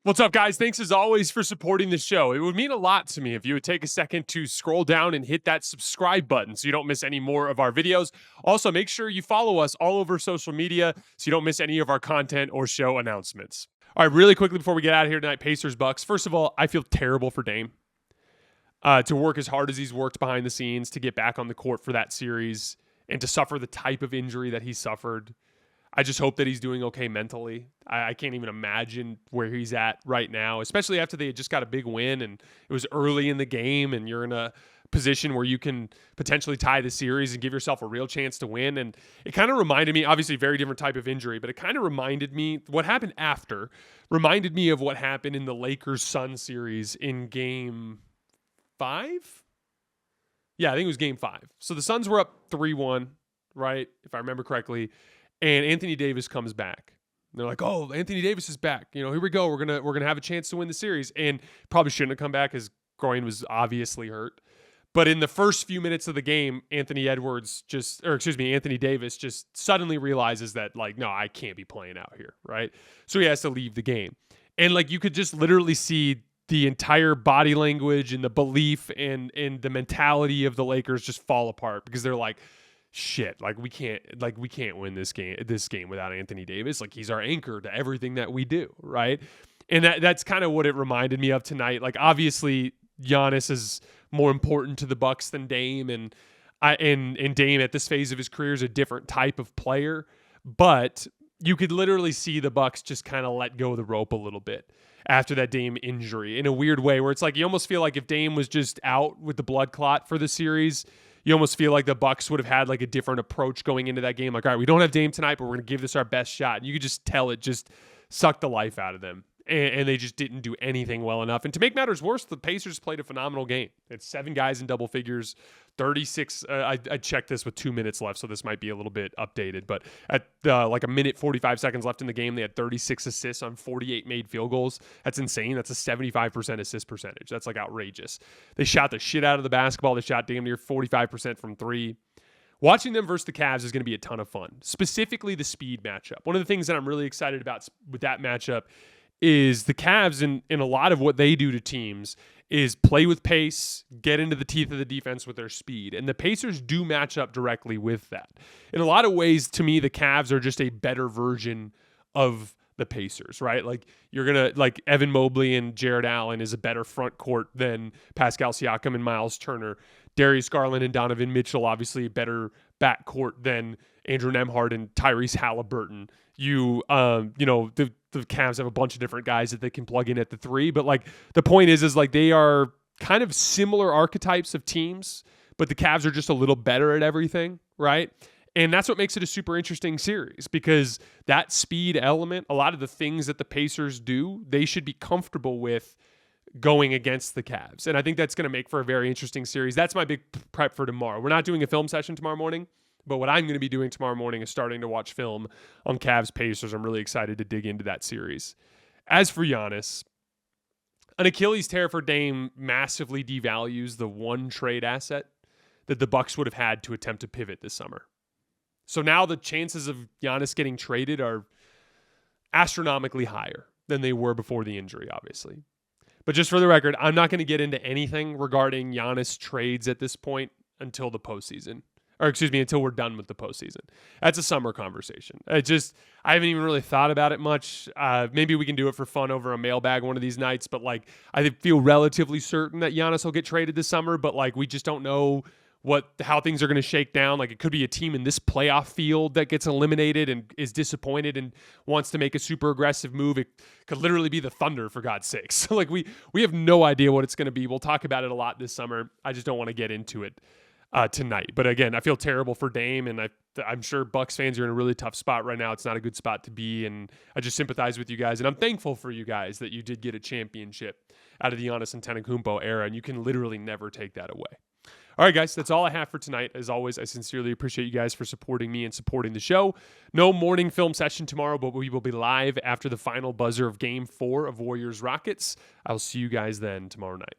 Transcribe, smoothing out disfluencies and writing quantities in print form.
What's up, guys? Thanks as always for supporting the show. It would mean a lot to me if you would take a second to scroll down and hit that subscribe button so you don't miss any more of our videos. Also, make sure you follow us all over social media so you don't miss any of our content or show announcements. All right, really quickly before we get out of here tonight, Pacers Bucks. First of all, I feel terrible for Dame. To work as hard as he's worked behind the scenes to get back on the court for that series and to suffer the type of injury that he suffered. I just hope that he's doing okay mentally. I can't even imagine where he's at right now, especially after they had just got a big win and it was early in the game and you're in a position where you can potentially tie the series and give yourself a real chance to win. And it kind of reminded me, obviously a very different type of injury, but it kind of reminded me, what happened after reminded me of what happened in the Lakers-Suns series in game 5? Yeah, I think it was game 5. So the Suns were up 3-1, right? If I remember correctly. And Anthony Davis comes back. And they're like, "Oh, Anthony Davis is back. You know, here we go. We're gonna have a chance to win the series." And probably shouldn't have come back because groin was obviously hurt. But in the first few minutes of the game, Anthony Davis just suddenly realizes that, like, no, I can't be playing out here, right? So he has to leave the game. And like you could just literally see the entire body language and the belief and the mentality of the Lakers just fall apart because they're like, shit, we can't win this game without Anthony Davis. Like, he's our anchor to everything that we do, right? And that's kind of what it reminded me of tonight. Like, obviously Giannis is more important to the Bucks than Dame, and Dame at this phase of his career is a different type of player, but you could literally see the Bucks just kind of let go of the rope a little bit after that Dame injury in a weird way where it's like you almost feel like if Dame was just out with the blood clot for the series, you almost feel like the Bucks would have had like a different approach going into that game. Like, all right, we don't have Dame tonight, but we're going to give this our best shot. And you could just tell it just sucked the life out of them. And they just didn't do anything well enough. And to make matters worse, the Pacers played a phenomenal game. It's 7 guys in double figures, 36. I checked this with 2 minutes left, so this might be a little bit updated. But at like a minute, 45 seconds left in the game, they had 36 assists on 48 made field goals. That's insane. That's a 75% assist percentage. That's like outrageous. They shot the shit out of the basketball. They shot damn near 45% from 3. Watching them versus the Cavs is going to be a ton of fun, specifically the speed matchup. One of the things that I'm really excited about with that matchup is the Cavs in a lot of what they do to teams is play with pace, get into the teeth of the defense with their speed. And the Pacers do match up directly with that. In a lot of ways, to me, the Cavs are just a better version of the Pacers, right? Like like Evan Mobley and Jared Allen is a better front court than Pascal Siakam and Miles Turner. Darius Garland and Donovan Mitchell, obviously a better backcourt than Andrew Nembhard and Tyrese Halliburton. The Cavs have a bunch of different guys that they can plug in at the 3, but like the point is like they are kind of similar archetypes of teams, but the Cavs are just a little better at everything, right? And that's what makes it a super interesting series because that speed element, a lot of the things that the Pacers do, they should be comfortable with going against the Cavs. And I think that's going to make for a very interesting series. That's my big prep for tomorrow. We're not doing a film session tomorrow morning, but what I'm going to be doing tomorrow morning is starting to watch film on Cavs Pacers. I'm really excited to dig into that series. As for Giannis, an Achilles tear for Dame massively devalues the one trade asset that the Bucks would have had to attempt to pivot this summer. So now the chances of Giannis getting traded are astronomically higher than they were before the injury, obviously. But just for the record, I'm not going to get into anything regarding Giannis trades at this point until the postseason. Until we're done with the postseason. That's a summer conversation. I haven't even really thought about it much. Maybe we can do it for fun over a mailbag one of these nights, but like I feel relatively certain that Giannis will get traded this summer, but like we just don't know how things are going to shake down. Like it could be a team in this playoff field that gets eliminated and is disappointed and wants to make a super aggressive move. It could literally be the Thunder, for God's sakes. Like we have no idea what it's going to be. We'll talk about it a lot this summer. I just don't want to get into it tonight. But again, I feel terrible for Dame, and I'm sure Bucks fans are in a really tough spot right now. It's not a good spot to be, and I just sympathize with you guys. And I'm thankful for you guys that you did get a championship out of the Giannis Antetokounmpo era, and you can literally never take that away. All right, guys, that's all I have for tonight. As always, I sincerely appreciate you guys for supporting me and supporting the show. No morning film session tomorrow, but we will be live after the final buzzer of Game 4 of Warriors-Rockets. I'll see you guys then tomorrow night.